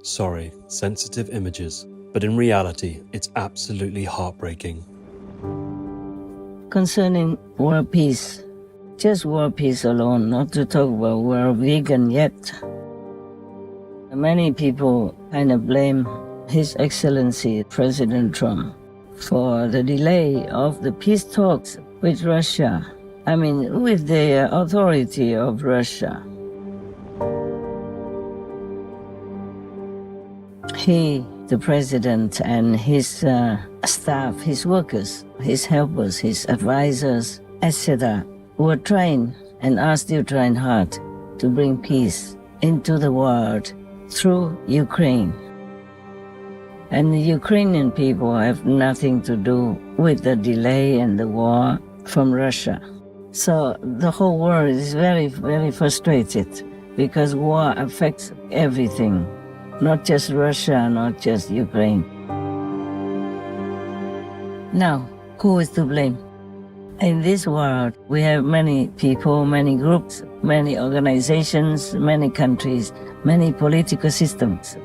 Sorry, sensitive images, but in reality, it's absolutely heartbreaking. Concerning world peace, just world peace alone, not to talk about world vegan yet. Many people kind of blame His Excellency President Trump for the delay of the peace talks with Russia. I mean, with the authority of Russia. He, the president, and his staff, his workers, his helpers, his advisors, etc., were trying and are still trying hard to bring peace into the world through Ukraine. And the Ukrainian people have nothing to do with the delay and the war from Russia. So the whole world is very, very frustrated because war affects everything, not just Russia, not just Ukraine. Now, who is to blame? In this world, we have many people, many groups, many organizations, many countries, many political systems.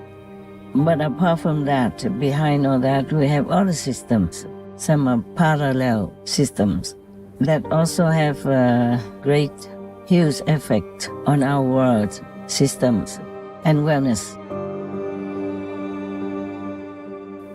But apart from that, behind all that, we have other systems. Some are parallel systems that also have a great, huge effect on our world systems and wellness.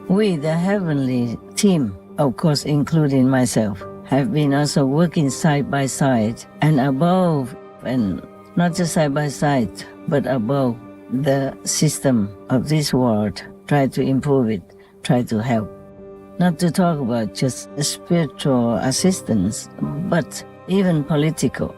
We, the heavenly team, of course including myself, have been also working side by side and above, and not just side by side, but above the system of this world, try to improve it, try to help. Not to talk about just spiritual assistance, but even political.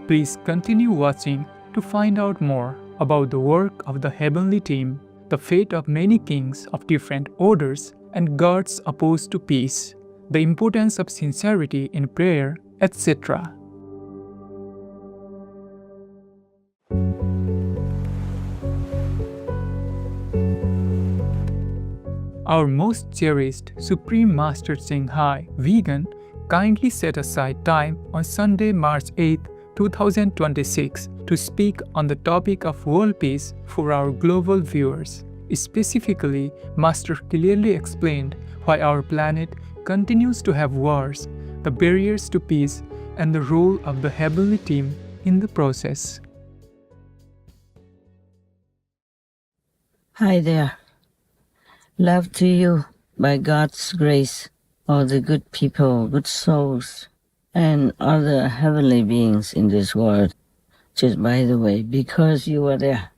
Please continue watching to find out more about the work of the heavenly team, the fate of many kings of different orders and gods opposed to peace, the importance of sincerity in prayer, etc. Our most cherished Supreme Master Shanghai Vegan kindly set aside time on Sunday, March 8, 2026 to speak on the topic of world peace for our global viewers. Specifically, Master clearly explained why our planet continues to have wars, the barriers to peace, and the role of the heavenly team in the process. Hi there. Love to you by God's grace, all the good people, good souls, and other heavenly beings in this world. Just by the way, because you were there,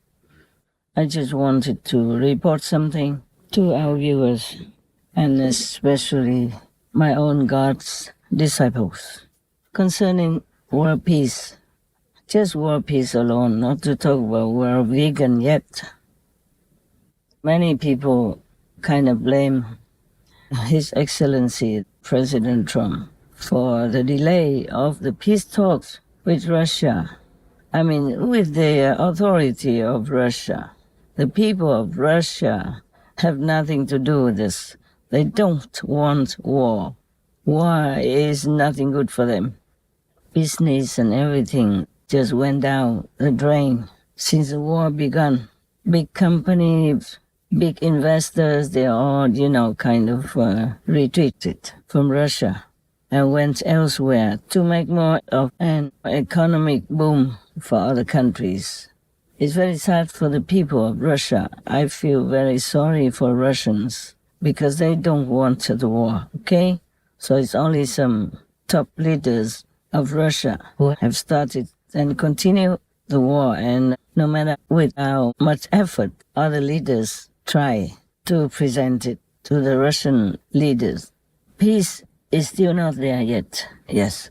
I just wanted to report something to our viewers, and especially my own God's disciples, concerning world peace. Just world peace alone, not to talk about world vegan yet. Many people kind of blame His Excellency President Trump for the delay of the peace talks with Russia. I mean, with the authority of Russia. The people of Russia have nothing to do with this. They don't want war. War is nothing good for them. Business and everything just went down the drain since the war began. Big companies, big investors, they all, kind of retreated from Russia and went elsewhere to make more of an economic boom for other countries. It's very sad for the people of Russia. I feel very sorry for Russians because they don't want the war, okay? So it's only some top leaders of Russia who have started and continue the war, and no matter with how much effort other leaders try to present it to the Russian leaders. Peace is still not there yet, yes.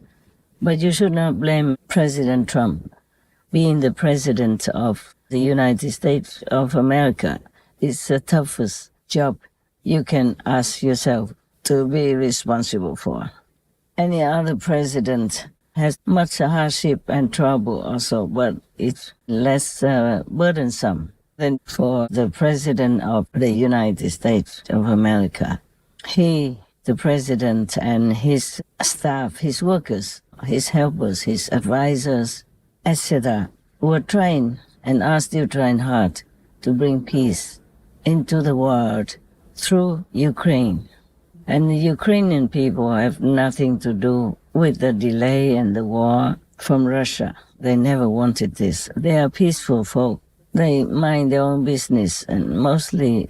But you should not blame President Trump. Being the president of the United States of America is the toughest job you can ask yourself to be responsible for. Any other president has much hardship and trouble also, but it's less burdensome than for the President of the United States of America. He, the President, and his staff, his workers, his helpers, his advisors, etc., were trying and are still trying hard to bring peace into the world through Ukraine. And the Ukrainian people have nothing to do with the delay and the war from Russia. They never wanted this. They are peaceful folk. They mind their own business, and mostly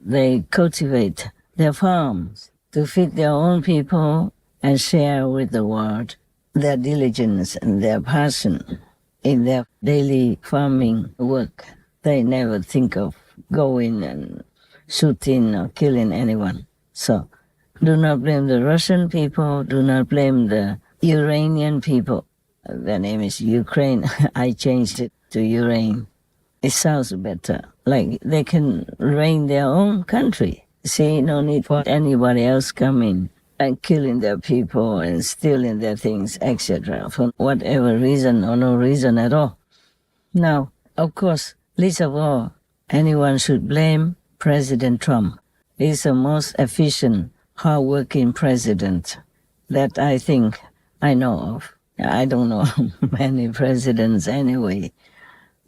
they cultivate their farms to feed their own people and share with the world their diligence and their passion in their daily farming work. They never think of going and shooting or killing anyone. So do not blame the Russian people. Do not blame the Iranian people. Their name is Ukraine. I changed it to Ukraine. It sounds better. Like they can reign their own country. See, no need for anybody else coming and killing their people and stealing their things, etc., for whatever reason or no reason at all. Now, of course, least of all, anyone should blame President Trump. He's the most efficient, hard-working president that I think I know of. I don't know many presidents anyway.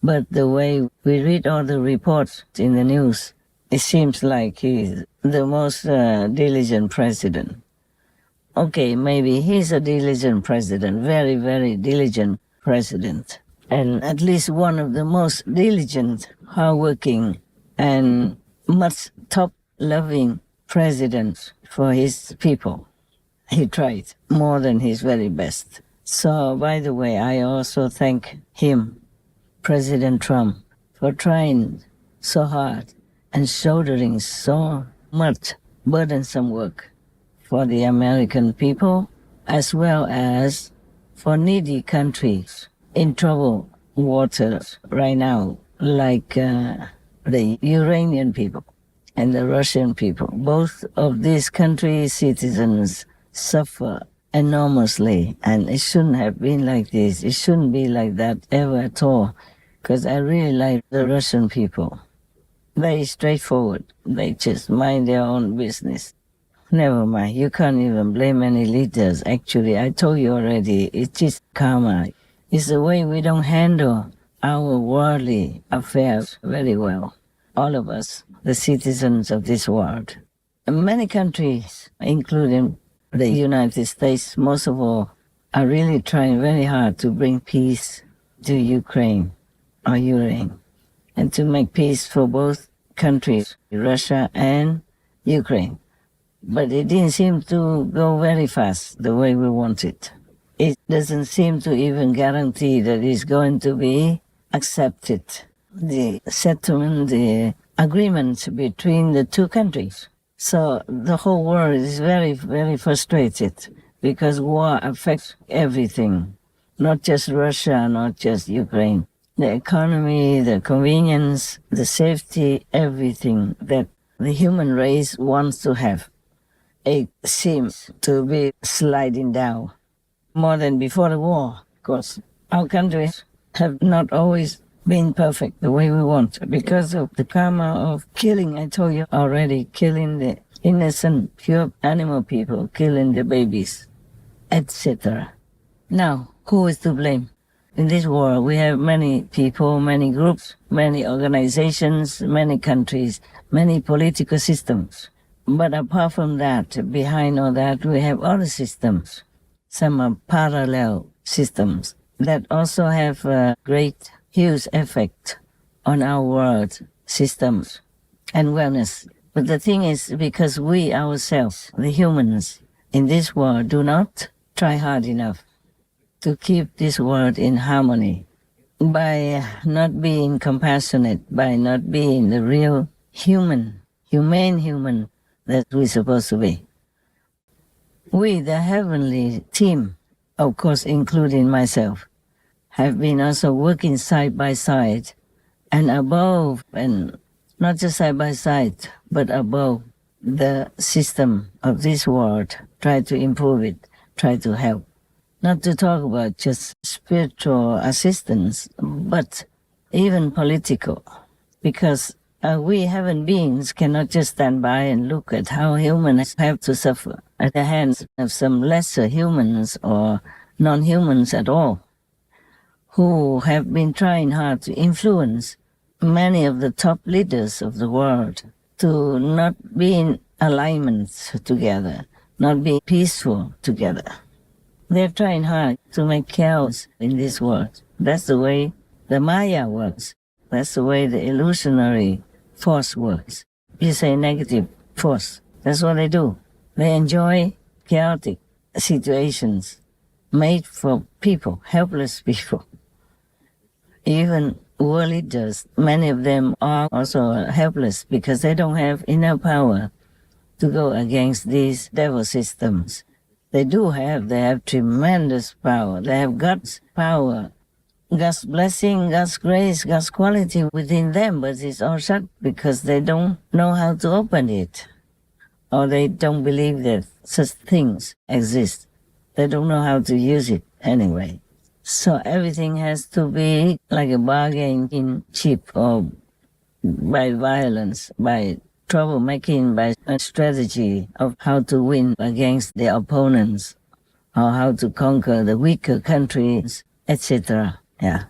But the way we read all the reports in the news, it seems like he's the most diligent president. Okay, maybe he's a diligent president, very, very diligent president. And at least one of the most diligent, hardworking, and much top-loving presidents for his people. He tried more than his very best. So, by the way, I also thank him, President Trump, for trying so hard and shouldering so much burdensome work for the American people, as well as for needy countries in troubled waters right now, like the Iranian people and the Russian people. Both of these countries' citizens suffer enormously, and it shouldn't have been like this. It shouldn't be like that ever at all, because I really like the Russian people. Very straightforward. They just mind their own business. Never mind. You can't even blame any leaders. Actually, I told you already, it's just karma. It's the way we don't handle our worldly affairs very well. All of us, the citizens of this world. And many countries, including the United States, most of all, are really trying very hard to bring peace to Ukraine, and to make peace for both countries, Russia and Ukraine. But it didn't seem to go very fast the way we want it. It doesn't seem to even guarantee that it's going to be accepted. The settlement, the agreement between the two countries. So the whole world is very, very frustrated because war affects everything, not just Russia, not just Ukraine. The economy, the convenience, the safety, everything that the human race wants to have. It seems to be sliding down more than before the war, because our countries have not always been perfect the way we want because of the karma of killing. I told you already, killing the innocent, pure animal people, killing the babies, etc. Now, who is to blame? In this world, we have many people, many groups, many organizations, many countries, many political systems. But apart from that, behind all that, we have other systems. Some are parallel systems that also have a great, huge effect on our world systems and wellness. But the thing is, because we ourselves, the humans in this world, do not try hard enough to keep this world in harmony by not being compassionate, by not being the real humane human that we're supposed to be. We, the heavenly team, of course, including myself, have been also working side by side and above, and not just side by side, but above the system of this world, try to improve it, try to help. Not to talk about just spiritual assistance, but even political, because we heaven beings cannot just stand by and look at how humans have to suffer at the hands of some lesser humans or non-humans at all, who have been trying hard to influence many of the top leaders of the world to not be in alignment together, not be peaceful together. They're trying hard to make chaos in this world. That's the way the Maya works. That's the way the illusionary force works. You say negative force. That's what they do. They enjoy chaotic situations made for people, helpless people. Even world leaders, many of them are also helpless because they don't have enough power to go against these devil systems. They have tremendous power. They have God's power, God's blessing, God's grace, God's quality within them, but it's all shut because they don't know how to open it. Or they don't believe that such things exist. They don't know how to use it anyway. So everything has to be like a bargain in cheap or by violence, by troublemaking, by a strategy of how to win against the opponents or how to conquer the weaker countries, etc. Yeah.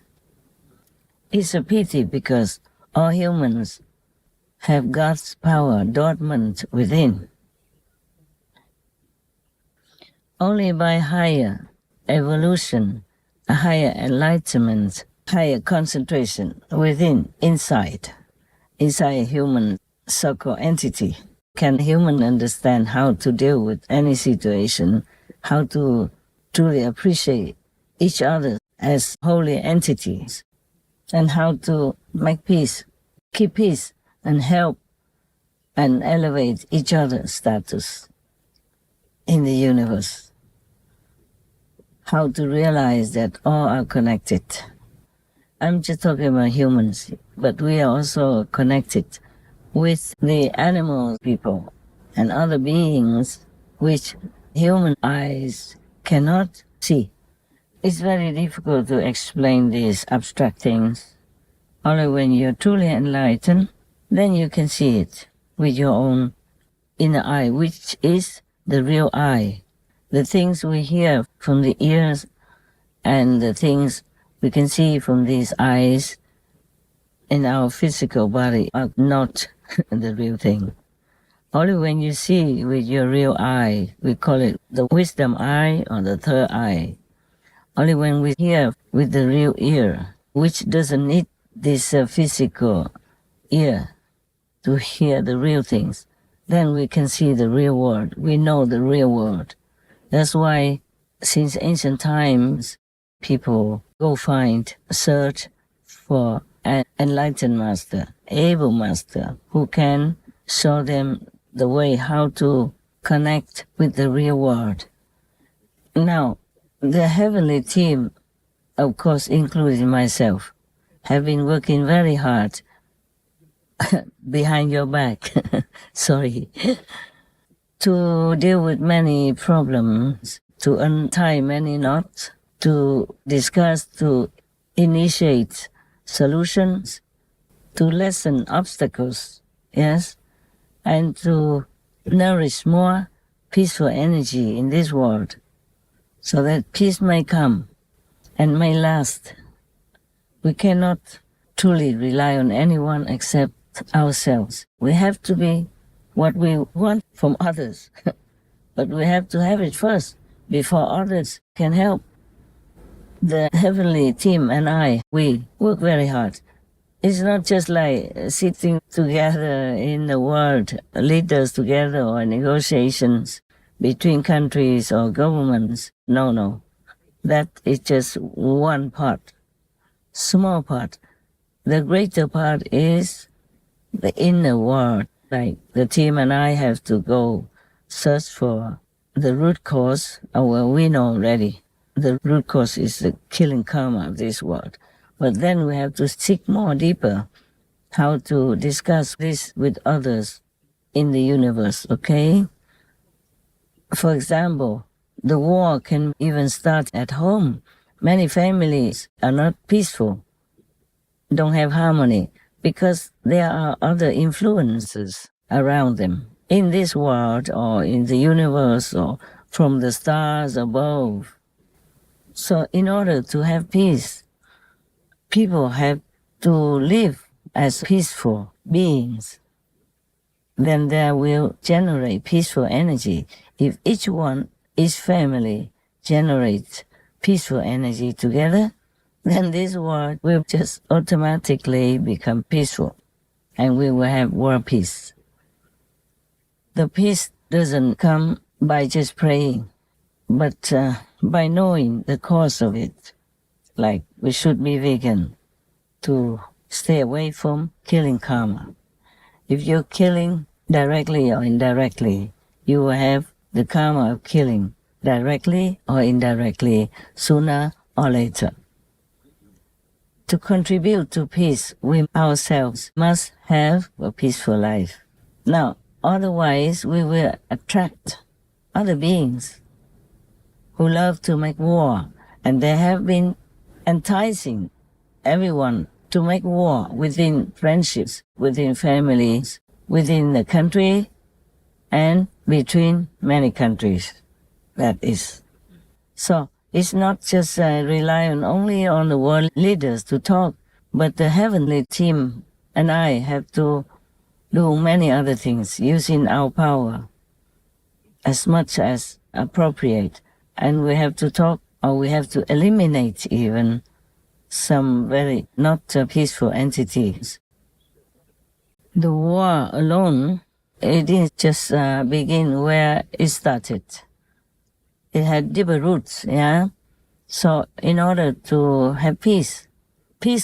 It's a pity because all humans have God's power dormant within. Only by higher evolution, a higher enlightenment, higher concentration within, inside a human so-called entity, can human understand how to deal with any situation, how to truly appreciate each other as holy entities, and how to make peace, keep peace, and help and elevate each other's status in the universe. How to realize that all are connected. I'm just talking about humans, but we are also connected with the animal people and other beings which human eyes cannot see. It's very difficult to explain these abstract things. Only when you're truly enlightened, then you can see it with your own inner eye, which is the real eye. The things we hear from the ears and the things we can see from these eyes in our physical body are not the real thing. Only when you see with your real eye, we call it the wisdom eye or the third eye. Only when we hear with the real ear, which doesn't need this physical ear to hear the real things, then we can see the real world. We know the real world. That's why since ancient times, people go search for an enlightened master, able master, who can show them the way how to connect with the real world. Now, the heavenly team, of course, including myself, have been working very hard behind your back, sorry, to deal with many problems, to untie many knots, to discuss, to initiate solutions, to lessen obstacles, yes, and to nourish more peaceful energy in this world so that peace may come and may last. We cannot truly rely on anyone except ourselves. We have to be what we want from others, but we have to have it first before others can help. The heavenly team and I, we work very hard. It's not just like sitting together in the world, leaders together or negotiations between countries or governments. No. That is just one part, small part. The greater part is the inner world. Like the team and I have to go search for the root cause, well, we know already. The root cause is the killing karma of this world. But then we have to seek more deeper how to discuss this with others in the universe, okay? For example, the war can even start at home. Many families are not peaceful, don't have harmony, because there are other influences around them in this world or in the universe or from the stars above. So in order to have peace, people have to live as peaceful beings, then there will generate peaceful energy. If each one, each family generates peaceful energy together, then this world will just automatically become peaceful, and we will have world peace. The peace doesn't come by just praying, but by knowing the cause of it. Like we should be vegan to stay away from killing karma. If you're killing directly or indirectly, you will have the karma of killing directly or indirectly sooner or later. To contribute to peace, we ourselves must have a peaceful life. Now, otherwise we will attract other beings who love to make war, and they have been enticing everyone to make war within friendships, within families, within the country, and between many countries. That is. So it's not just relying only on the world leaders to talk, but the heavenly team and I have to do many other things using our power as much as appropriate. And we have to talk, or we have to eliminate even some very not peaceful entities. The war alone, it didn't just begin where it started. It had deeper roots, yeah? So in order to have peace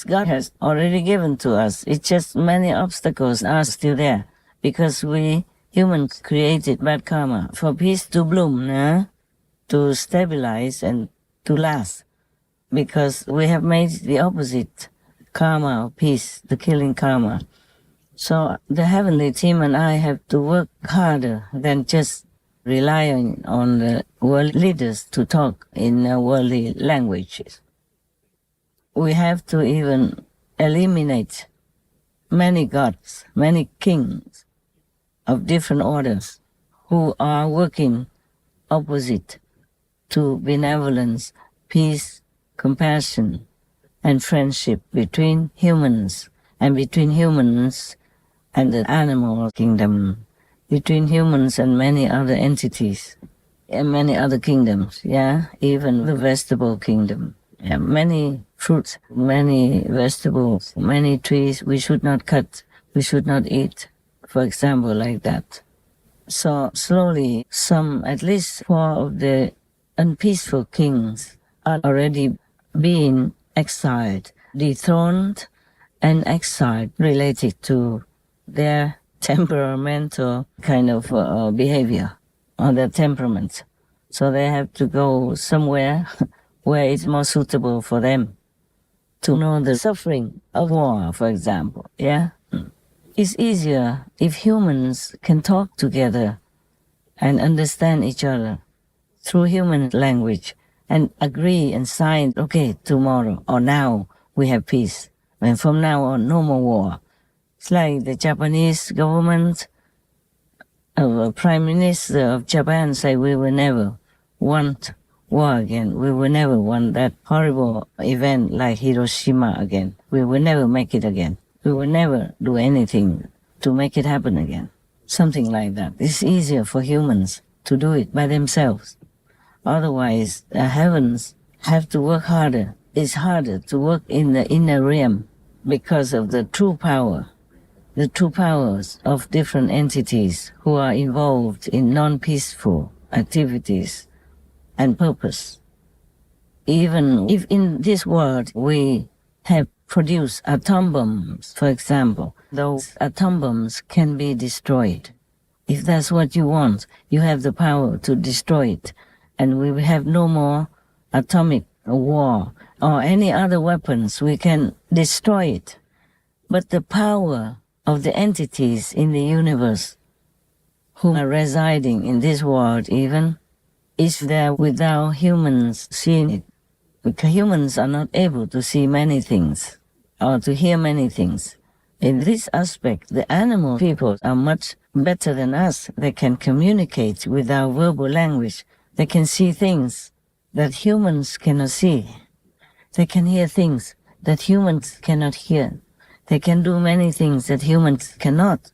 God has already given to us. It's just many obstacles are still there because we humans created bad karma. For peace to bloom, yeah? To stabilize and to last, because we have made the opposite karma of peace, the killing karma. So the heavenly team and I have to work harder than just relying on the world leaders to talk in worldly languages. We have to even eliminate many gods, many kings of different orders who are working opposite to benevolence, peace, compassion, and friendship between humans, and between humans and the animal kingdom, between humans and many other entities, and many other kingdoms, yeah, even the vegetable kingdom. Yeah, many fruits, many vegetables, many trees we should not cut, we should not eat, for example, like that. So slowly, at least 4 of the unpeaceful kings are already being exiled, dethroned and exiled related to their temperamental kind of behavior or their temperament. So they have to go somewhere where it's more suitable for them to know the suffering of war, for example, yeah? It's easier if humans can talk together and understand each other through human language and agree and sign, okay, tomorrow or now we have peace. And from now on, no more war. It's like the Japanese government, Prime Minister of Japan say we will never want war again. We will never want that horrible event like Hiroshima again. We will never make it again. We will never do anything to make it happen again. Something like that. It's easier for humans to do it by themselves. Otherwise, the heavens have to work harder. It's harder to work in the inner realm because of the true power, the true powers of different entities who are involved in non-peaceful activities and purpose. Even if in this world we have produced atom bombs, for example, those atom bombs can be destroyed. If that's what you want, you have the power to destroy it, and we will have no more atomic war or any other weapons. We can destroy it. But the power of the entities in the universe who are residing in this world even is there without humans seeing it. Because humans are not able to see many things or to hear many things. In this aspect, the animal people are much better than us. They can communicate without verbal language. They can see things that humans cannot see. They can hear things that humans cannot hear. They can do many things that humans cannot.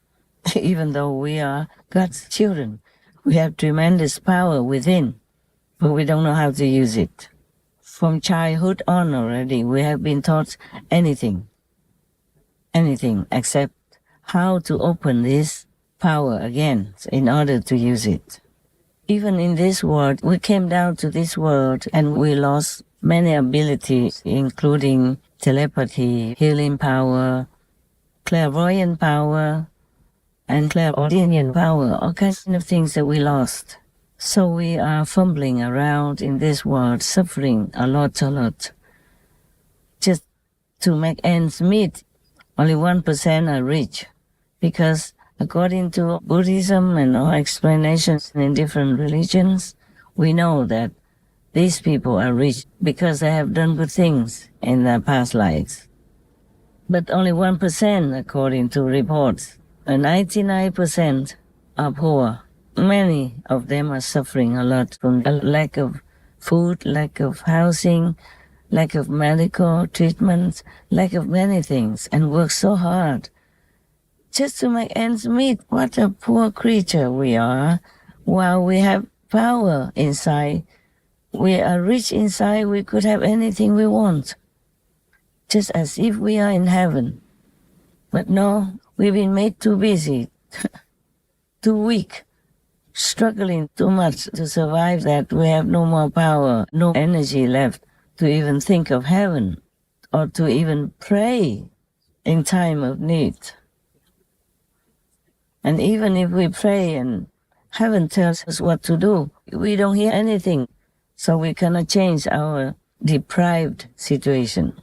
Even though we are God's children, we have tremendous power within, but we don't know how to use it. From childhood on already, we have been taught anything except how to open this power again in order to use it. Even in this world, we came down to this world and we lost many abilities, including telepathy, healing power, clairvoyant power, and clairaudient power, all kinds of things that we lost. So we are fumbling around in this world, suffering a lot, just to make ends meet. Only 1% are rich, because according to Buddhism and all explanations in different religions, we know that these people are rich because they have done good things in their past lives. But only 1%, according to reports, and 99% are poor. Many of them are suffering a lot from a lack of food, lack of housing, lack of medical treatment, lack of many things, and work so hard just to make ends meet. What a poor creature we are. While we have power inside, we are rich inside, we could have anything we want, just as if we are in heaven. But no, we've been made too busy, too weak, struggling too much to survive that we have no more power, no energy left to even think of heaven or to even pray in time of need. And even if we pray and heaven tells us what to do, we don't hear anything. So we cannot change our deprived situation,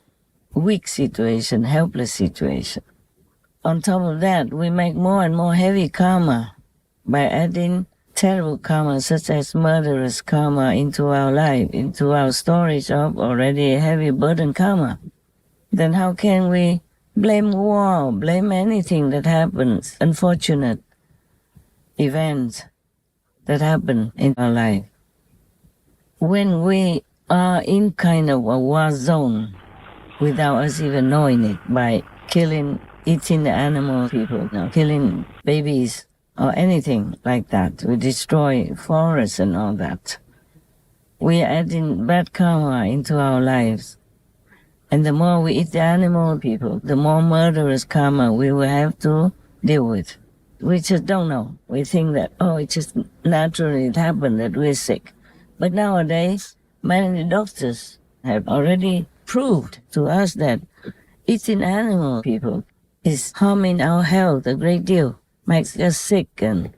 weak situation, helpless situation. On top of that, we make more and more heavy karma by adding terrible karma such as murderous karma into our life, into our storage of already heavy burden karma. Then how can we blame war, blame anything that happens, unfortunate events that happen in our life? When we are in kind of a war zone without us even knowing it, by killing, eating the animal people, killing babies or anything like that, we destroy forests and all that. We are adding bad karma into our lives. And the more we eat the animal people, the more murderous karma we will have to deal with. We just don't know. We think that, it just naturally happened that we're sick. But nowadays, many doctors have already proved to us that eating animal people is harming our health a great deal, makes us sick and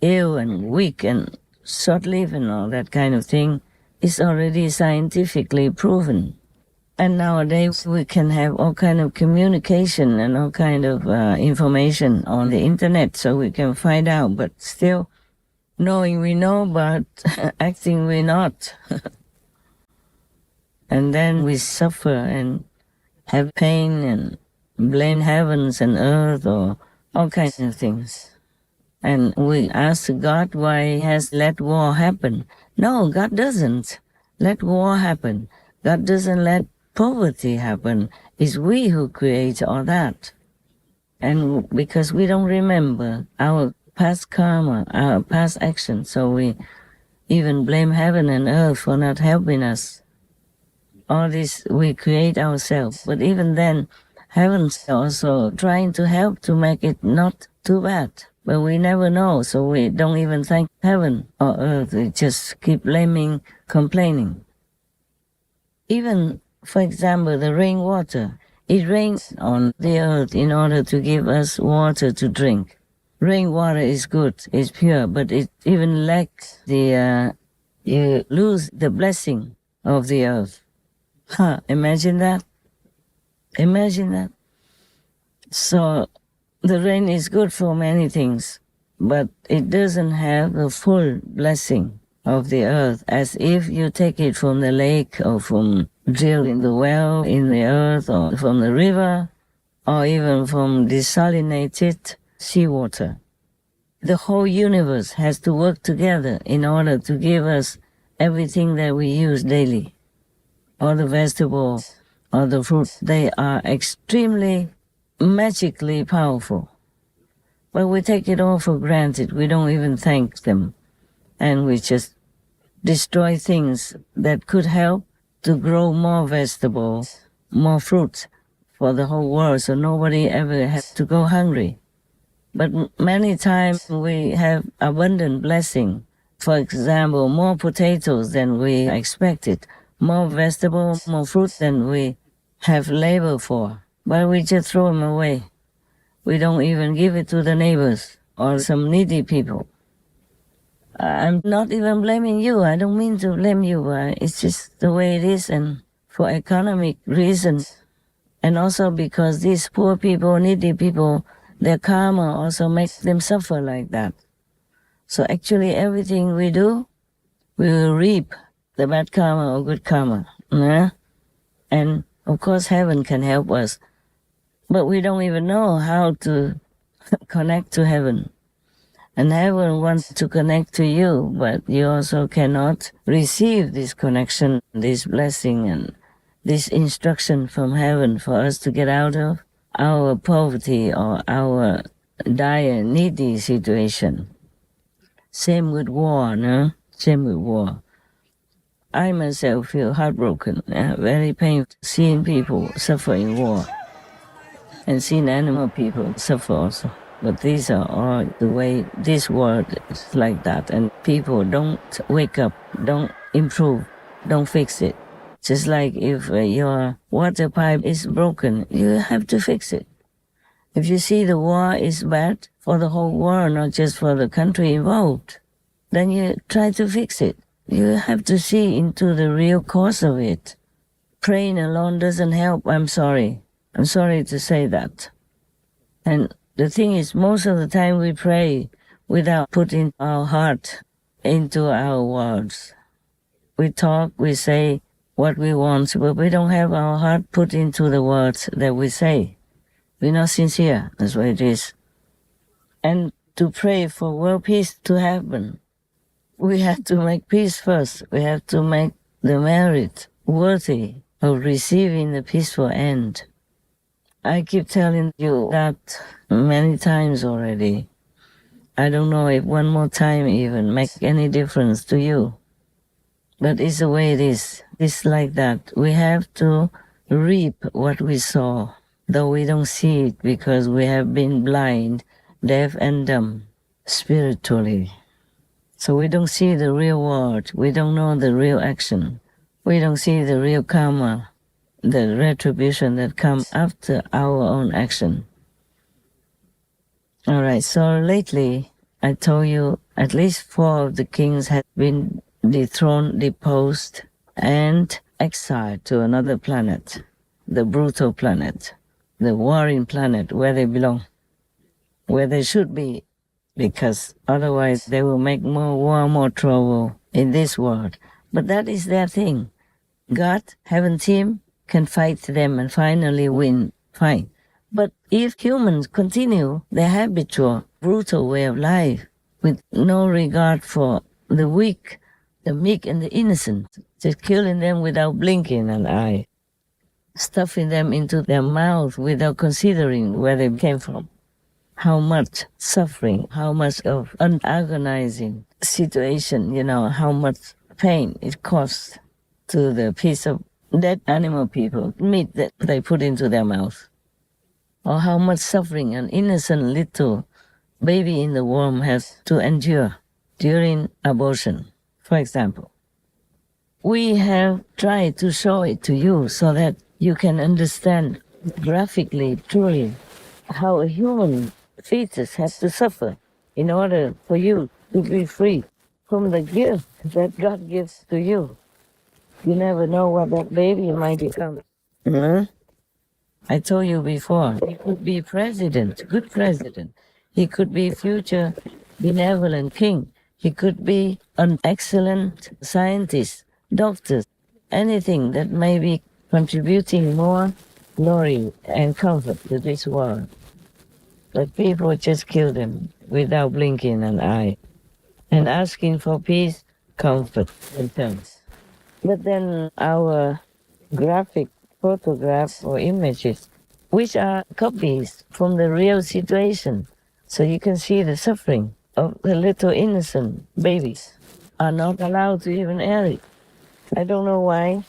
ill and weak and short-lived and all that kind of thing. Is already scientifically proven. And nowadays we can have all kind of communication and all kind of information on the internet, so we can find out, but still knowing we know, but acting we not. And then we suffer and have pain and blame heavens and earth or all kinds of things. And we ask God why He has let war happen. No, God doesn't let war happen. God doesn't let poverty happen. It's we who create all that. And because we don't remember our past karma, our past actions, so we even blame heaven and earth for not helping us. All this we create ourselves. But even then, heaven's also trying to help to make it not too bad. But we never know, so we don't even thank heaven or earth. We just keep blaming, complaining. Even, for example, the rainwater. It rains on the earth in order to give us water to drink. Rainwater is good, it's pure, but it even lacks you lose the blessing of the earth. Imagine that. Imagine that. So the rain is good for many things, but it doesn't have the full blessing of the earth, as if you take it from the lake or from drilling the well in the earth or from the river or even from desalinated seawater. The whole universe has to work together in order to give us everything that we use daily. All the vegetables, all the fruits, they are extremely magically powerful. But we take it all for granted. We don't even thank them. And we just destroy things that could help to grow more vegetables, more fruits for the whole world, so nobody ever has to go hungry. But many times we have abundant blessing. For example, more potatoes than we expected, more vegetables, more fruit than we have labor for. But we just throw them away. We don't even give it to the neighbors or some needy people. I'm not even blaming you. I don't mean to blame you. It's just the way it is, and for economic reasons. And also because these poor people, needy people, their karma also makes them suffer like that. So actually everything we do, we will reap the bad karma or good karma. Yeah? And of course heaven can help us. But we don't even know how to connect to heaven. And heaven wants to connect to you, but you also cannot receive this connection, this blessing, and this instruction from heaven for us to get out of our poverty or our dire, needy situation. Same with war, no? Same with war. I myself feel heartbroken, very painful, seeing people suffer in war, and seeing animal people suffer also. But these are all the way this world is like that, and people don't wake up, don't improve, don't fix it. Just like if your water pipe is broken, you have to fix it. If you see the war is bad for the whole world, not just for the country involved, then you try to fix it. You have to see into the real cause of it. Praying alone doesn't help, I'm sorry. I'm sorry to say that. And the thing is, most of the time we pray without putting our heart into our words. We talk, we say what we want, but we don't have our heart put into the words that we say. We're not sincere, that's what it is. And to pray for world peace to happen, we have to make peace first. We have to make the merit worthy of receiving the peaceful end. I keep telling you that many times already. I don't know if one more time even make any difference to you. But it's the way it is. It's like that. We have to reap what we sow, though we don't see it because we have been blind, deaf and dumb spiritually. So we don't see the real world. We don't know the real action. We don't see the real karma, the retribution that comes after our own action. All right, so lately I told you at least 4 of the kings had been dethroned, deposed, and exiled to another planet, the brutal planet, the warring planet where they belong, where they should be, because otherwise they will make more war, more trouble in this world. But that is their thing. God, heaven team, can fight them and finally win, fine. But if humans continue their habitual, brutal way of life with no regard for the weak, the meek and the innocent, just killing them without blinking an eye, stuffing them into their mouth without considering where they came from, how much suffering, how much of an agonizing situation, how much pain it costs to the piece of dead animal people, meat that they put into their mouth, or how much suffering an innocent little baby in the womb has to endure during abortion, for example. We have tried to show it to you so that you can understand graphically, truly, how a human fetus has to suffer in order for you to be free from the gift that God gives to you. You never know what that baby might become. I told you before, he could be president, good president. He could be future benevolent king. He could be an excellent scientist, doctor, anything that may be contributing more glory and comfort to this world. But people just kill them without blinking an eye and asking for peace, comfort, and terms. But then our graphic photograph or images which are copies from the real situation. So you can see the suffering of the little innocent babies are not allowed to even air it. I don't know why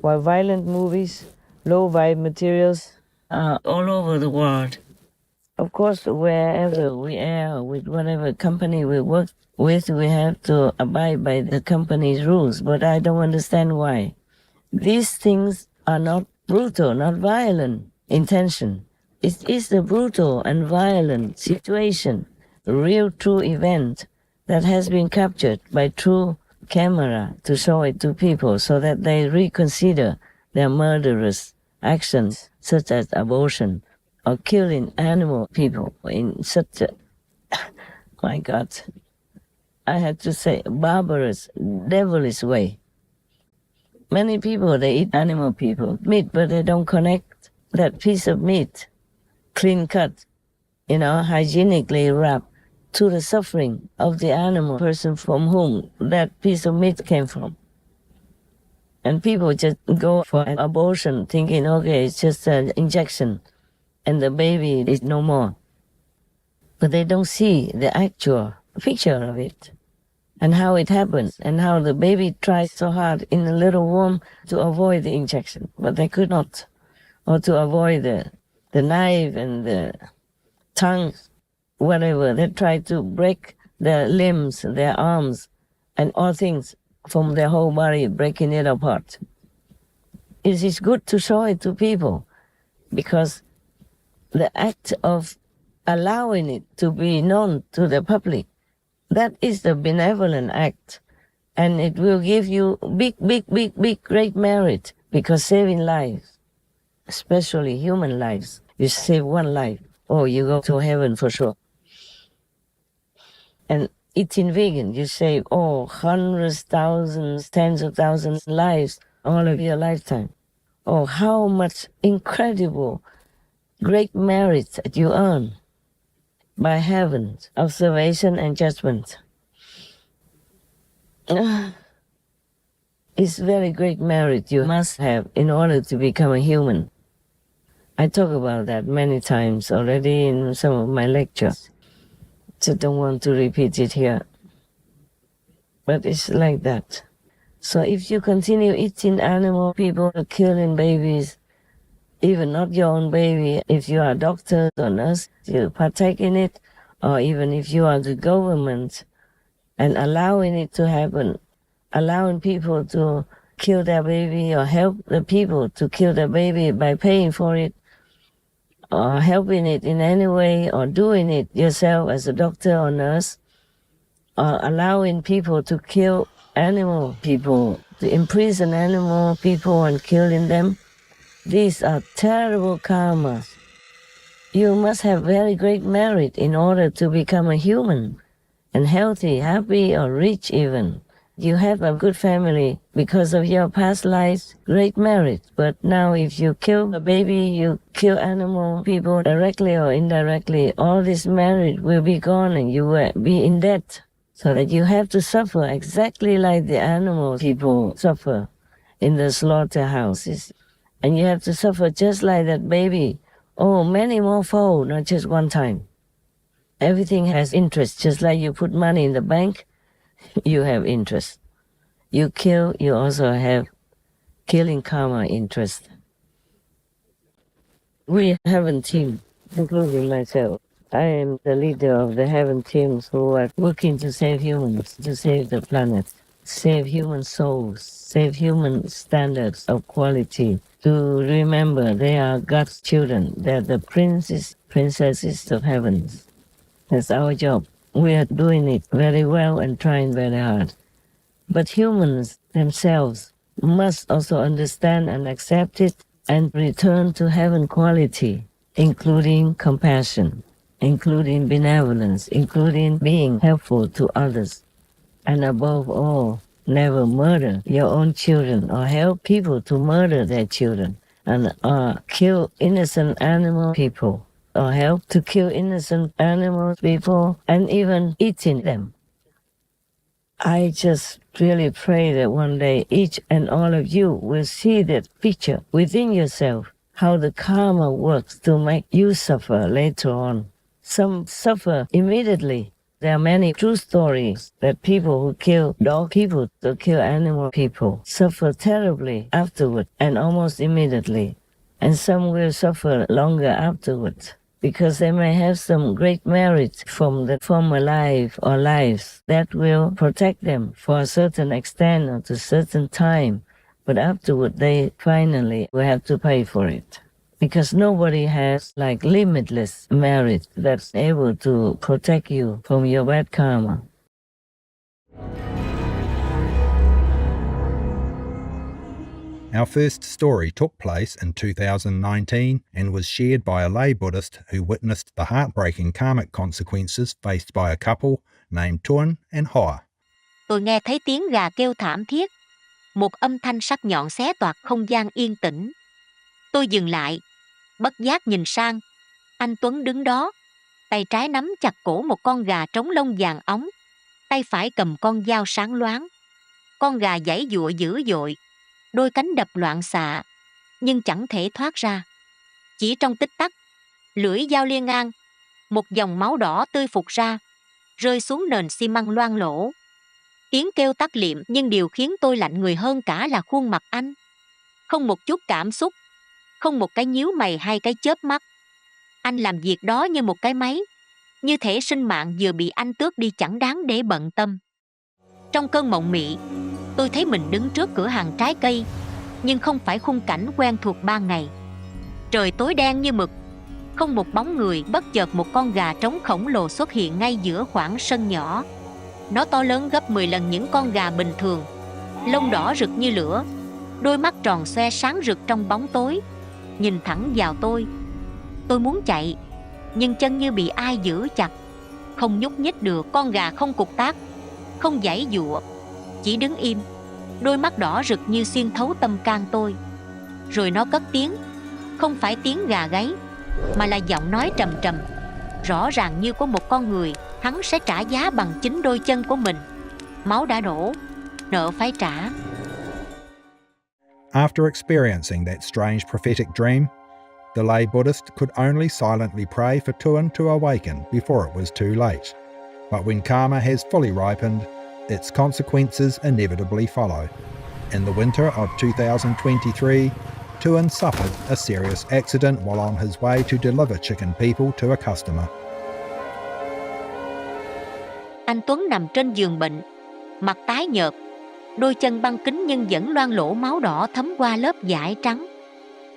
violent movies, low vibe materials are all over the world. Of course, wherever we are, with whatever company we work with, we have to abide by the company's rules, but I don't understand why. These things are not brutal, not violent intention. It is the brutal and violent situation, a real true event that has been captured by true camera to show it to people so that they reconsider their murderous actions such as abortion or killing animal people in such a, my God, I had to say barbarous, devilish way. Many people, they eat animal meat, but they don't connect that piece of meat, clean cut, hygienically wrapped, to the suffering of the animal person from whom that piece of meat came from. And people just go for an abortion thinking, okay, it's just an injection and the baby is no more. But they don't see the actual picture of it and how it happens and how the baby tries so hard in the little womb to avoid the injection, but they could not, or to avoid the knife and the tongue, whatever. They try to break their limbs, their arms, and all things from their whole body, breaking it apart. It is good to show it to people because the act of allowing it to be known to the public, that is the benevolent act. And it will give you big, great merit because saving lives, especially human lives, you save one life, oh, you go to heaven for sure. And eating vegan, you save, hundreds, thousands, tens of thousands lives all of your lifetime. Oh, how much incredible, great merit that you earn by heaven's observation and judgment. It's very great merit you must have in order to become a human. I talk about that many times already in some of my lectures. So don't want to repeat it here. But it's like that. So if you continue eating animal, people are killing babies, even not your own baby, if you are a doctor or nurse, you partake in it, or even if you are the government and allowing it to happen, allowing people to kill their baby or help the people to kill their baby by paying for it, or helping it in any way, or doing it yourself as a doctor or nurse, or allowing people to kill animal people, to imprison animal people and killing them. These are terrible karmas. You must have very great merit in order to become a human, and healthy, happy, or rich even. You have a good family because of your past lives, great merit. But now if you kill a baby, you kill animal people directly or indirectly, all this merit will be gone and you will be in debt. So that you have to suffer exactly like the animal people suffer in the slaughterhouses. And you have to suffer just like that baby. Oh, many more fold, not just one time. Everything has interest, just like you put money in the bank, you have interest. You kill, you also have killing karma interest. We have a team, including myself. I am the leader of the heaven teams who are working to save humans, to save the planet, save human souls, save human standards of quality, to remember they are God's children, they're the princes, princesses of heaven. That's our job. We are doing it very well and trying very hard. But humans themselves must also understand and accept it and return to heaven quality, including compassion, including benevolence, including being helpful to others. And above all, never murder your own children or help people to murder their children and kill innocent animal people or help to kill innocent animal people and even eating them. I just really pray that one day each and all of you will see that picture within yourself, how the karma works to make you suffer later on. Some suffer immediately. There are many true stories that people who kill dog people or kill animal people suffer terribly afterward and almost immediately. And some will suffer longer afterwards because they may have some great merit from the former life or lives that will protect them for a certain extent or to a certain time. But afterward, they finally will have to pay for it. Because nobody has like limitless merit that's able to protect you from your bad karma. Our first story took place in 2019 and was shared by a lay Buddhist who witnessed the heartbreaking karmic consequences faced by a couple named Tuan and Hoa. Tôi nghe thấy tiếng gà kêu thảm thiết, một âm thanh sắc nhọn xé toạc không gian yên tĩnh. Tôi dừng lại, bất giác nhìn sang. Anh Tuấn đứng đó, tay trái nắm chặt cổ một con gà trống lông vàng óng, tay phải cầm con dao sáng loáng. Con gà giãy giụa dữ dội, đôi cánh đập loạn xạ, nhưng chẳng thể thoát ra. Chỉ trong tích tắc, lưỡi dao liên ngang, một dòng máu đỏ tươi phụt ra, rơi xuống nền xi măng loang lổ. Tiếng kêu tắt liệm, nhưng điều khiến tôi lạnh người hơn cả là khuôn mặt anh. Không một chút cảm xúc, không một cái nhíu mày hay cái chớp mắt. Anh làm việc đó như một cái máy, như thể sinh mạng vừa bị anh tước đi chẳng đáng để bận tâm. Trong cơn mộng mị, tôi thấy mình đứng trước cửa hàng trái cây, nhưng không phải khung cảnh quen thuộc ban ngày. Trời tối đen như mực, không một bóng người. Bất chợt một con gà trống khổng lồ xuất hiện ngay giữa khoảng sân nhỏ. Nó to lớn gấp 10 lần những con gà bình thường, lông đỏ rực như lửa, đôi mắt tròn xoe sáng rực trong bóng tối, nhìn thẳng vào tôi. Tôi muốn chạy, nhưng chân như bị ai giữ chặt, không nhúc nhích được. Con gà không cục tác, không giãy giụa, chỉ đứng im, đôi mắt đỏ rực như xuyên thấu tâm can tôi. Rồi nó cất tiếng, không phải tiếng gà gáy, mà là giọng nói trầm trầm, rõ ràng như của một con người. Hắn sẽ trả giá bằng chính đôi chân của mình. Máu đã đổ, nợ phải trả. After experiencing that strange prophetic dream, the lay Buddhist could only silently pray for Tuan to awaken before it was too late. But when karma has fully ripened, its consequences inevitably follow. In the winter of 2023, Tuan suffered a serious accident while on his way to deliver chicken people to a customer. Anh Tuấn nằm trên giường bệnh, mặt tái nhợt, đôi chân băng kính nhưng vẫn loang lổ máu đỏ thấm qua lớp vải trắng.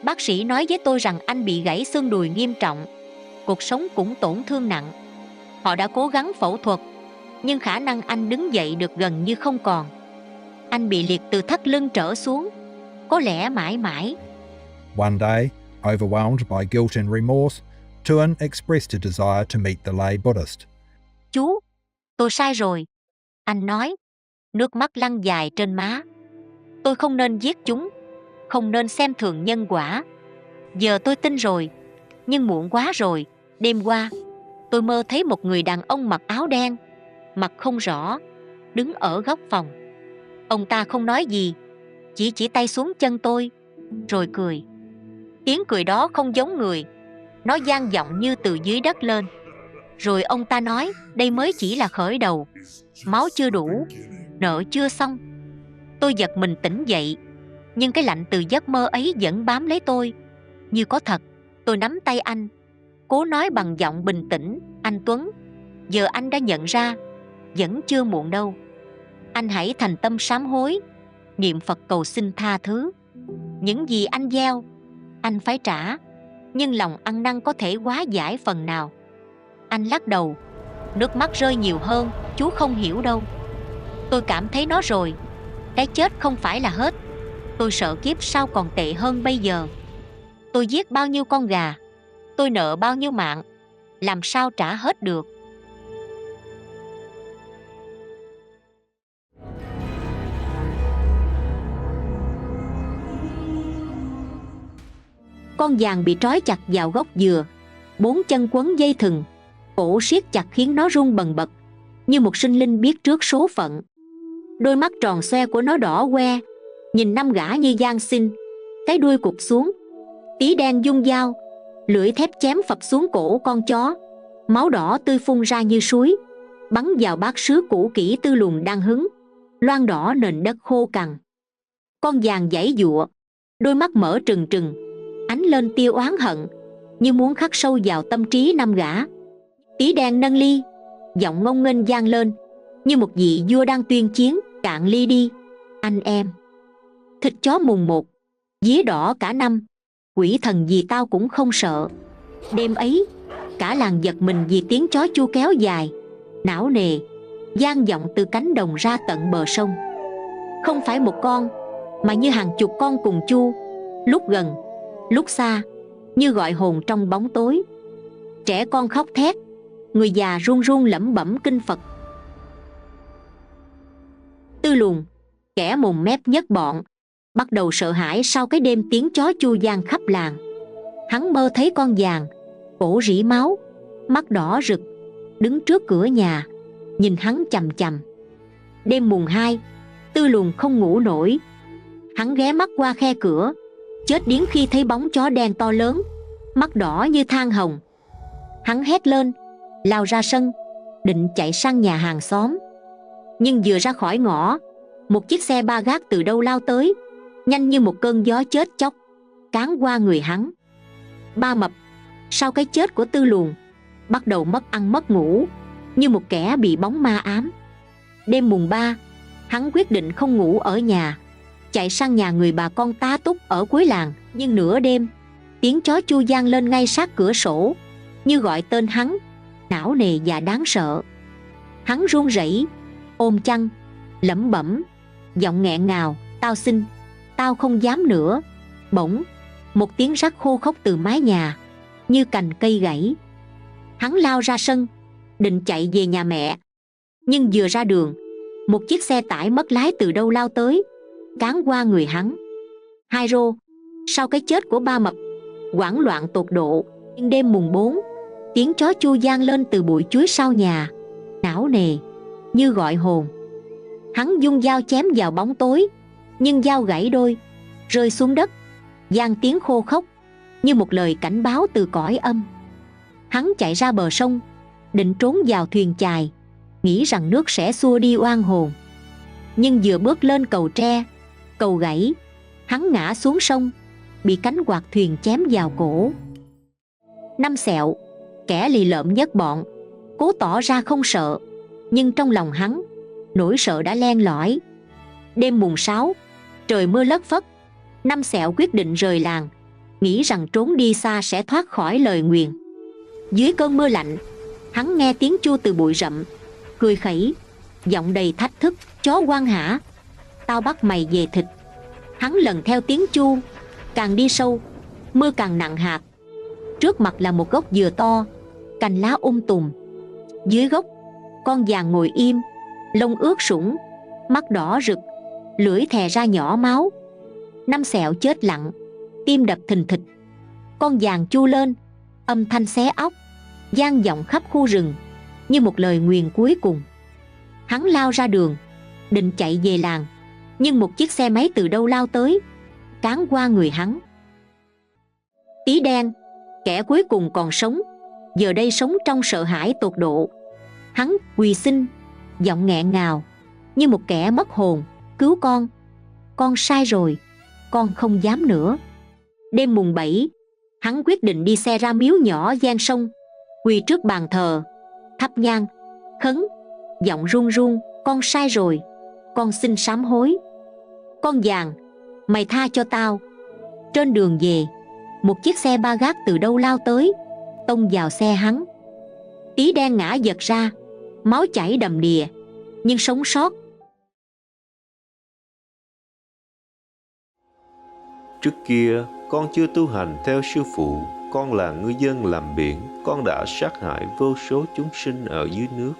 Bác sĩ nói với tôi rằng anh bị gãy xương đùi nghiêm trọng, cuộc sống cũng tổn thương nặng. Họ đã cố gắng phẫu thuật, nhưng khả năng anh đứng dậy được gần như không còn. Anh bị liệt từ thắt lưng trở xuống, có lẽ mãi mãi. One day, overwhelmed by guilt and remorse, Tuan expressed a desire to meet the lay Buddhist. Chú, tôi sai rồi, anh nói, nước mắt lăn dài trên má. Tôi không nên giết chúng, không nên xem thường nhân quả. Giờ tôi tin rồi, nhưng muộn quá rồi. Đêm qua, tôi mơ thấy một người đàn ông mặc áo đen, mặt không rõ, đứng ở góc phòng. Ông ta không nói gì, chỉ tay xuống chân tôi, rồi cười. Tiếng cười đó không giống người, nó vang vọng như từ dưới đất lên. Rồi ông ta nói, đây mới chỉ là khởi đầu, máu chưa đủ, nợ chưa xong. Tôi giật mình tỉnh dậy, nhưng cái lạnh từ giấc mơ ấy vẫn bám lấy tôi, như có thật. Tôi nắm tay anh, cố nói bằng giọng bình tĩnh, anh Tuấn, giờ anh đã nhận ra, vẫn chưa muộn đâu. Anh hãy thành tâm sám hối, niệm Phật cầu xin tha thứ. Những gì anh gieo, anh phải trả, nhưng lòng ăn năn có thể hóa giải phần nào. Anh lắc đầu, nước mắt rơi nhiều hơn, chú không hiểu đâu. Tôi cảm thấy nó rồi, cái chết không phải là hết. Tôi sợ kiếp sau còn tệ hơn bây giờ. Tôi giết bao nhiêu con gà, tôi nợ bao nhiêu mạng, làm sao trả hết được. Con vàng bị trói chặt vào gốc dừa, 4 chân quấn dây thừng, cổ siết chặt khiến nó run bần bật, như một sinh linh biết trước số phận. Đôi mắt tròn xoe của nó đỏ que, nhìn 5 gã như van xin, cái đuôi cụp xuống, Tí đen dung dao, lưỡi thép chém phập xuống cổ con chó. Máu đỏ tươi phun ra như suối, bắn vào bát sứ cũ kỹ Tư Lùn đang hứng, loang đỏ nền đất khô cằn. Con giàng giãy giụa, đôi mắt mở trừng trừng, ánh lên tia oán hận, như muốn khắc sâu vào tâm trí năm gã. Tí đen nâng ly, giọng ngông nghênh vang lên, như một vị vua đang tuyên chiến. Cạn ly đi, anh em. Thịt chó mùng 1, vía đỏ cả năm, quỷ thần gì tao cũng không sợ. Đêm ấy, cả làng giật mình vì tiếng chó chu kéo dài, não nề, vang vọng từ cánh đồng ra tận bờ sông. Không phải một con, mà như hàng chục con cùng chu, lúc gần, lúc xa, như gọi hồn trong bóng tối. Trẻ con khóc thét, người già run run lẩm bẩm kinh Phật. Tư Lùn, kẻ mồm mép nhất bọn, bắt đầu sợ hãi sau cái đêm tiếng chó chu vang khắp làng. Hắn mơ thấy con giàng, cổ rỉ máu, mắt đỏ rực, đứng trước cửa nhà, nhìn hắn chằm chằm. Đêm mùng 2, Tư Lùn không ngủ nổi. Hắn ghé mắt qua khe cửa, chết điếng khi thấy bóng chó đen to lớn, mắt đỏ như than hồng. Hắn hét lên, lao ra sân, định chạy sang nhà hàng xóm. Nhưng vừa ra khỏi ngõ, một chiếc xe ba gác từ đâu lao tới, nhanh như một cơn gió chết chóc, cán qua người hắn. Ba Mập, sau cái chết của Tư Lùn, bắt đầu mất ăn mất ngủ, như một kẻ bị bóng ma ám. Đêm mùng 3, hắn quyết định không ngủ ở nhà, chạy sang nhà người bà con tá túc ở cuối làng. Nhưng nửa đêm, tiếng chó chu vang lên ngay sát cửa sổ, như gọi tên hắn, não nề và đáng sợ. Hắn run rẩy, ôm chăn, lẩm bẩm, giọng nghẹn ngào, tao xin, tao không dám nữa. Bỗng, một tiếng rắc khô khốc từ mái nhà, như cành cây gãy. Hắn lao ra sân, định chạy về nhà mẹ. Nhưng vừa ra đường, một chiếc xe tải mất lái từ đâu lao tới, cán qua người hắn. Hai rô, sau cái chết của Ba Mập, hoảng loạn tột độ. Nhưng đêm mùng 4, tiếng chó chu vang lên từ bụi chuối sau nhà, não nề, như gọi hồn. Hắn dung dao chém vào bóng tối, nhưng dao gãy đôi, rơi xuống đất, vang tiếng khô khốc, như một lời cảnh báo từ cõi âm. Hắn chạy ra bờ sông, định trốn vào thuyền chài, nghĩ rằng nước sẽ xua đi oan hồn. Nhưng vừa bước lên cầu tre, cầu gãy, hắn ngã xuống sông, bị cánh quạt thuyền chém vào cổ. Năm Sẹo, kẻ lì lợm nhất bọn, cố tỏ ra không sợ, nhưng trong lòng hắn, nỗi sợ đã len lỏi. Đêm mùng 6, trời mưa lất phất. Năm Sẹo quyết định rời làng, nghĩ rằng trốn đi xa sẽ thoát khỏi lời nguyền. Dưới cơn mưa lạnh, hắn nghe tiếng chu từ bụi rậm, cười khẩy, giọng đầy thách thức, chó quan hả, tao bắt mày về thịt. Hắn lần theo tiếng chu, càng đi sâu, mưa càng nặng hạt. Trước mặt là một gốc dừa to, cành lá tùm. Dưới gốc, con giàng ngồi im, lông ướt sũng, mắt đỏ rực, lưỡi thè ra nhỏ máu. Năm Sẹo chết lặng, tim đập thình thịch. Con giàng chu lên, âm thanh xé óc, vang vọng khắp khu rừng, như một lời nguyền cuối cùng. Hắn lao ra đường, định chạy về làng, nhưng một chiếc xe máy từ đâu lao tới, cán qua người hắn. Tí Đen, kẻ cuối cùng còn sống, giờ đây sống trong sợ hãi tột độ. Hắn quỳ xin, giọng nghẹn ngào, như một kẻ mất hồn, cứu con sai rồi, con không dám nữa. Đêm mùng 7, hắn quyết định đi xe ra miếu nhỏ ven sông, quỳ trước bàn thờ, thắp nhang, khấn, giọng run run, con sai rồi, con xin sám hối. Con giàng, mày tha cho tao. Trên đường về, một chiếc xe ba gác từ đâu lao tới, tông vào xe hắn. Tí Đen ngã giật ra, máu chảy đầm đìa, nhưng sống sót. Trước kia, con chưa tu hành theo sư phụ, con là ngư dân làm biển, con đã sát hại vô số chúng sinh ở dưới nước.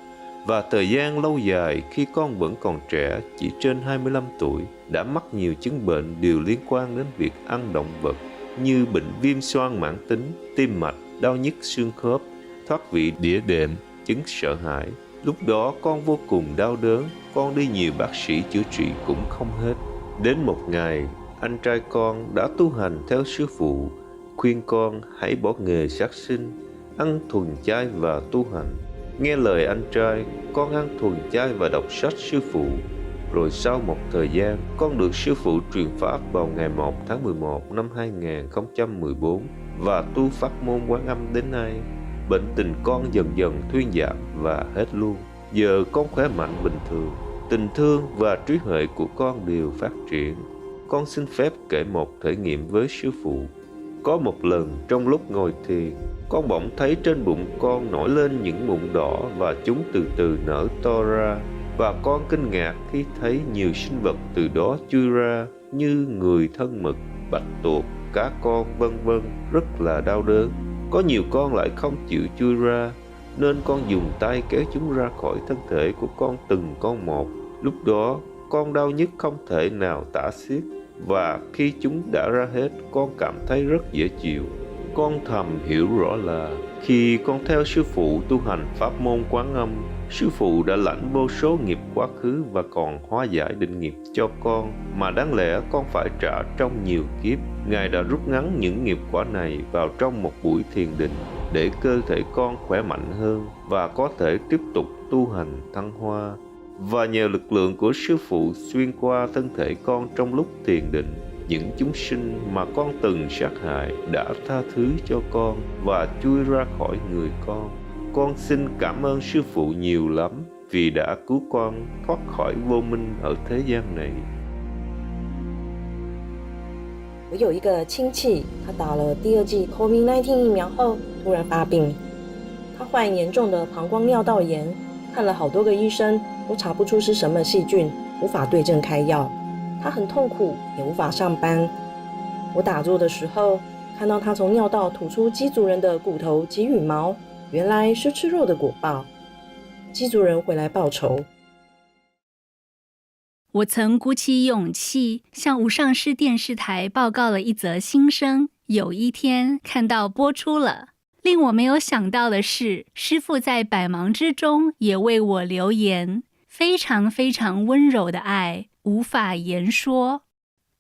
Và thời gian lâu dài khi con vẫn còn trẻ, chỉ trên 25 tuổi, đã mắc nhiều chứng bệnh đều liên quan đến việc ăn động vật, như bệnh viêm xoang mãn tính, tim mạch, đau nhức xương khớp, thoát vị đĩa đệm, chứng sợ hãi. Lúc đó con vô cùng đau đớn, con đi nhiều bác sĩ chữa trị cũng không hết. Đến một ngày, anh trai con đã tu hành theo sư phụ, khuyên con hãy bỏ nghề sát sinh, ăn thuần chay và tu hành. Nghe lời anh trai, con ăn thuần chay và đọc sách sư phụ. Rồi sau một thời gian, con được sư phụ truyền pháp vào ngày 1 tháng 11 năm 2014 và tu pháp môn Quán Âm đến nay. Bệnh tình con dần dần thuyên giảm và hết luôn. Giờ con khỏe mạnh bình thường. Tình thương và trí huệ của con đều phát triển. Con xin phép kể một thể nghiệm với sư phụ. Có một lần trong lúc ngồi thiền, con bỗng thấy trên bụng con nổi lên những mụn đỏ và chúng từ từ nở to ra. Và con kinh ngạc khi thấy nhiều sinh vật từ đó chui ra như người thân mực, bạch tuộc, cá con vân vân, rất là đau đớn. Có nhiều con lại không chịu chui ra, nên con dùng tay kéo chúng ra khỏi thân thể của con từng con một. Lúc đó, con đau nhức không thể nào tả xiết, và khi chúng đã ra hết, con cảm thấy rất dễ chịu. Con thầm hiểu rõ là khi con theo sư phụ tu hành pháp môn Quán Âm, sư phụ đã lãnh vô số nghiệp quá khứ và còn hóa giải định nghiệp cho con, mà đáng lẽ con phải trả trong nhiều kiếp. Ngài đã rút ngắn những nghiệp quả này vào trong một buổi thiền định để cơ thể con khỏe mạnh hơn và có thể tiếp tục tu hành thăng hoa. Và nhờ lực lượng của sư phụ xuyên qua thân thể con trong lúc thiền định, những chúng sinh mà con từng sát hại đã tha thứ cho con và chui ra khỏi người con. Con xin cảm ơn sư phụ nhiều lắm vì đã cứu con thoát khỏi vô minh ở thế gian này. 我有一个亲戚，他打了第二剂 COVID-19 疫苗后突然发病，他患严重的膀胱尿道炎，看了好多个医生都查不出是什么细菌，无法对症开药。他很痛苦，也无法上班。我打坐的时候，看到他从尿道吐出鸡族人的骨头及羽毛，原来是吃肉的果报。鸡族人回来报仇。我曾鼓起勇气向无上士电视台报告了一则新生，有一天看到播出了。令我没有想到的是，师父在百忙之中也为我留言，非常非常温柔的爱，无法言说。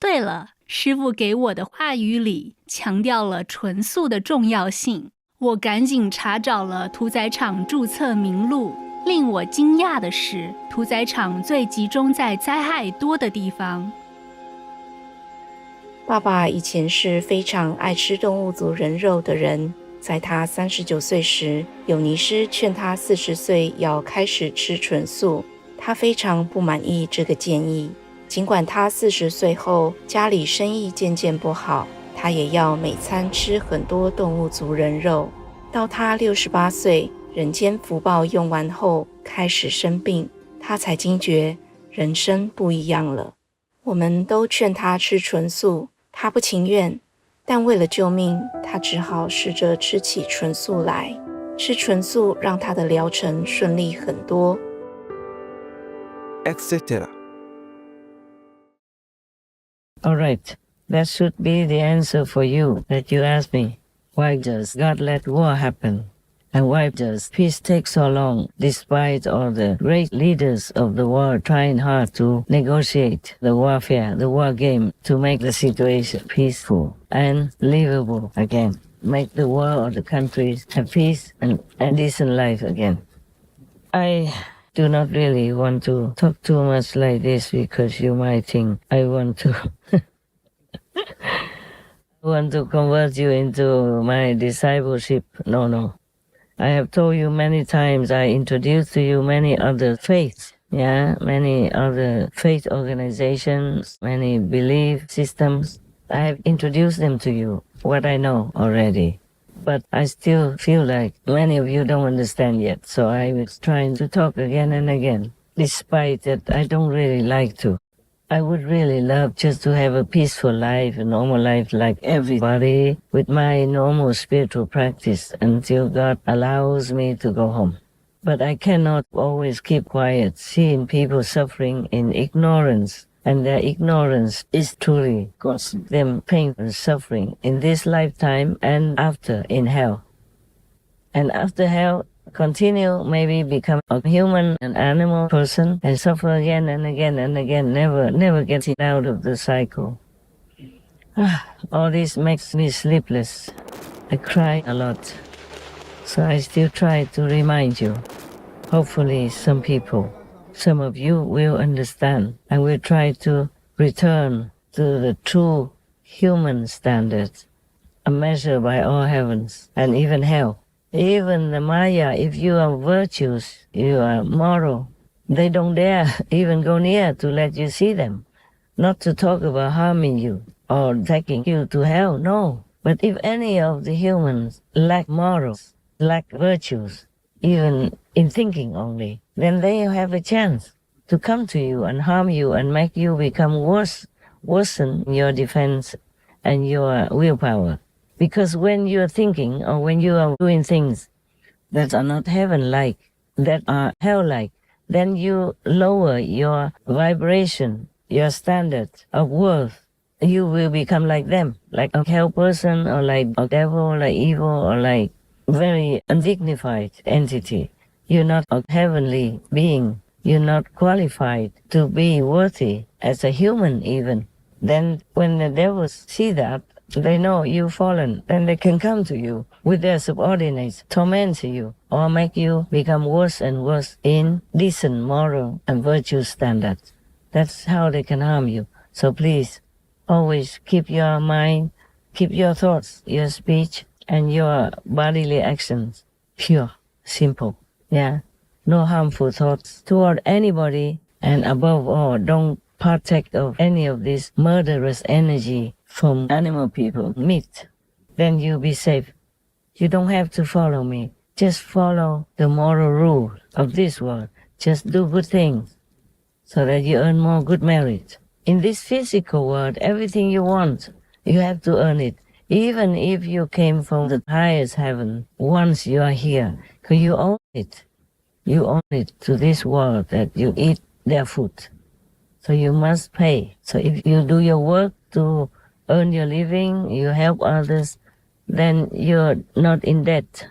对了，师父给我的话语里强调了纯素的重要性，我赶紧查找了屠宰场注册名录。令我惊讶的是，屠宰场最集中在灾害多的地方。爸爸以前是非常爱吃动物族人肉的人，在他39岁时，有尼师劝他40岁要开始吃纯素，他非常不满意这个建议。尽管他40岁后家里生意渐渐不好，他也要每餐吃很多动物族人肉。到他68岁，人间福报用完后开始生病，他才惊觉人生不一样了。我们都劝他吃纯素，他不情愿，但为了救命，他只好试着吃起纯素来。吃纯素让他的疗程顺利很多。etc. All right, that should be the answer for you that you asked me. Why does God let war happen? And why does peace take so long, despite all the great leaders of the world trying hard to negotiate the warfare, the war game, to make the situation peaceful and livable again, make the world or the countries have peace and decent life again? I do not really want to talk too much like this because you might think I want to want to convert you into my discipleship. No. I have told you many times, I introduced to you many other faiths, many other faith organizations, many belief systems. I have introduced them to you, what I know already. But I still feel like many of you don't understand yet, so I was trying to talk again and again, despite that I don't really like to. I would really love just to have a peaceful life, a normal life like everybody, with my normal spiritual practice until God allows me to go home. But I cannot always keep quiet, seeing people suffering in ignorance, and their ignorance is truly causing them pain and suffering in this lifetime and after in hell. And after hell, continue, maybe become a human, an animal person, and suffer again and again and again, never getting out of the cycle. All this makes me sleepless. I cry a lot. So I still try to remind you. Hopefully some people, some of you will understand and will try to return to the true human standards, a measure by all heavens and even hell. Even the Maya, if you are virtuous, you are moral, they don't dare even go near to let you see them. Not to talk about harming you or taking you to hell, no. But if any of the humans lack morals, lack virtues, even in thinking only, then they have a chance to come to you and harm you and make you become worsen your defense and your willpower. Because when you're thinking or when you are doing things that are not heaven-like, that are hell-like, then you lower your vibration, your standard of worth. You will become like them, like a hell person or like a devil, like evil or like very undignified entity. You're not a heavenly being. You're not qualified to be worthy as a human even. Then when the devils see that, they know you've fallen, then they can come to you with their subordinates, torment you, or make you become worse and worse in decent moral and virtue standards. That's how they can harm you. So please, always keep your mind, keep your thoughts, your speech, and your bodily actions pure, simple. Yeah, no harmful thoughts toward anybody, and above all, don't partake of any of this murderous energy from animal people, meat. Then you'll be safe. You don't have to follow me. Just follow the moral rule of this world. Just do good things so that you earn more good merit. In this physical world, everything you want, you have to earn it. Even if you came from the highest heaven, once you are here, because you own it. You own it to this world that you eat their food. So you must pay. So if you do your work to earn your living, you help others, then you're not in debt.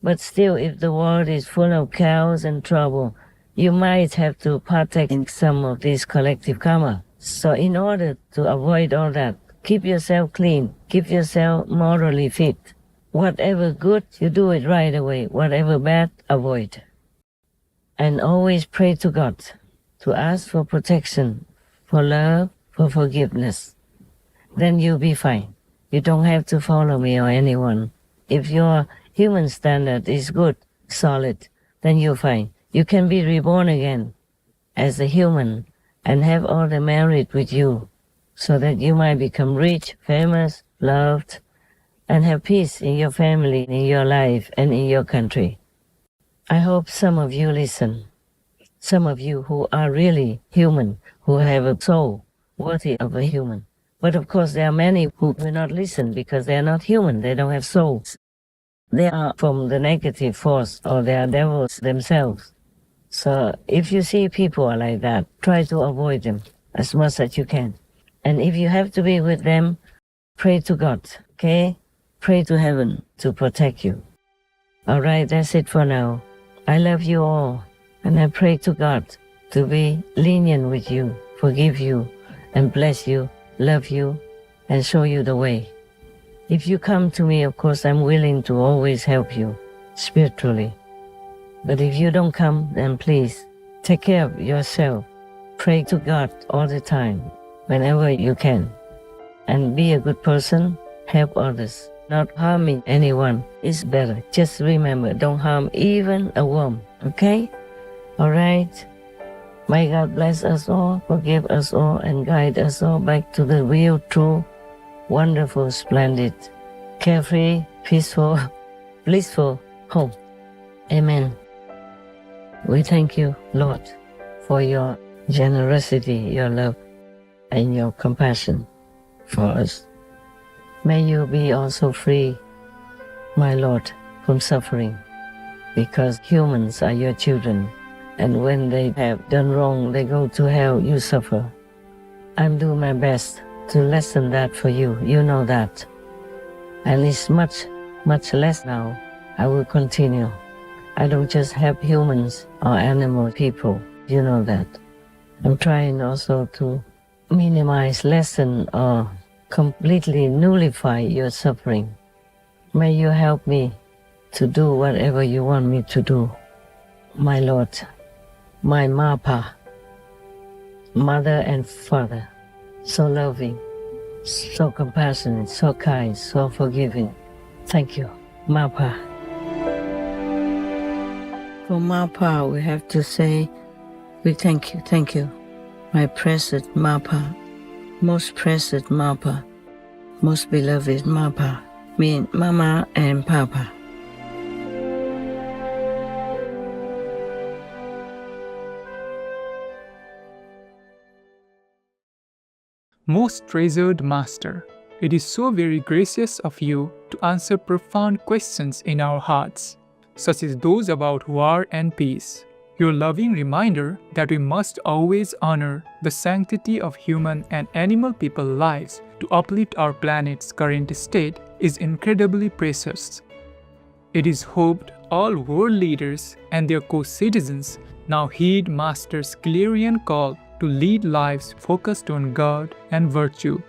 But still, if the world is full of chaos and trouble, you might have to partake in some of this collective karma. So in order to avoid all that, keep yourself clean, keep yourself morally fit. Whatever good, you do it right away. Whatever bad, avoid. And always pray to God to ask for protection, for love, for forgiveness. Then you'll be fine. You don't have to follow me or anyone. If your human standard is good, solid, then you're fine. You can be reborn again as a human and have all the merit with you so that you might become rich, famous, loved, and have peace in your family, in your life, and in your country. I hope some of you listen. Some of you who are really human, who have a soul worthy of a human. But of course, there are many who will not listen because they are not human. They don't have souls. They are from the negative force or they are devils themselves. So if you see people are like that, try to avoid them as much as you can. And if you have to be with them, pray to God, okay? Pray to heaven to protect you. All right, that's it for now. I love you all, and I pray to God to be lenient with you, forgive you, and bless you, love you, and show you the way. If you come to me, of course, I'm willing to always help you spiritually. But if you don't come, then please take care of yourself. Pray to God all the time, whenever you can. And be a good person, help others. Not harming anyone is better. Just remember, don't harm even a worm, okay? All right? May God bless us all, forgive us all, and guide us all back to the real, true, wonderful, splendid, carefree, peaceful, blissful home. Amen. We thank you, Lord, for your generosity, your love, and your compassion for us. May you be also free, my Lord, from suffering, because humans are your children, and when they have done wrong, they go to hell, you suffer. I'm doing my best to lessen that for you, you know that. And it's much, much less now. I will continue. I don't just help humans or animal people, you know that. I'm trying also to minimize, lessen, or completely nullify your suffering. May you help me to do whatever you want me to do. My Lord, my Mapa, mother and father, so loving, so compassionate, so kind, so forgiving. Thank you, Mapa. For Mapa, we have to say, we thank you, my precious Mapa, most precious Mapa, most beloved Mapa, mean Mama and Papa. Most treasured Master, it is so very gracious of you to answer profound questions in our hearts, such as those about war and peace. Your loving reminder that we must always honor the sanctity of human and animal people lives to uplift our planet's current state is incredibly precious. It is hoped all world leaders and their co-citizens now heed Master's clarion call to lead lives focused on God and virtue.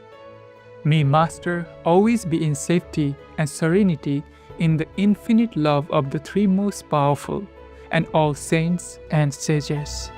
May Master always be in safety and serenity in the infinite love of the three most powerful and all saints and sages.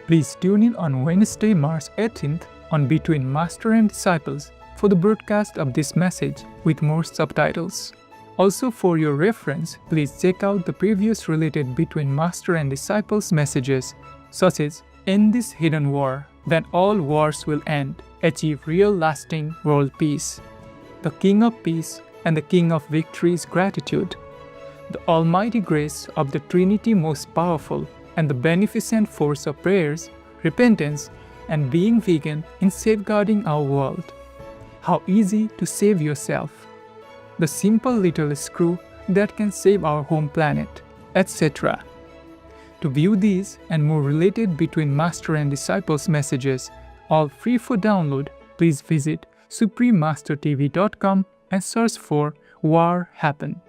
Please tune in on Wednesday, March 18th on Between Master and Disciples for the broadcast of this message with more subtitles. Also, for your reference, please check out the previous related Between Master and Disciples messages, such as "In this hidden war, then all wars will end, achieve real lasting world peace. The King of Peace and the King of Victory's gratitude. The almighty grace of the Trinity most powerful and the beneficent force of prayers, repentance, and being vegan in safeguarding our world. How easy to save yourself. The simple little screw that can save our home planet, etc. To view these and more related Between Master and Disciples messages, all free for download, please visit suprememastertv.com and search for War Happened.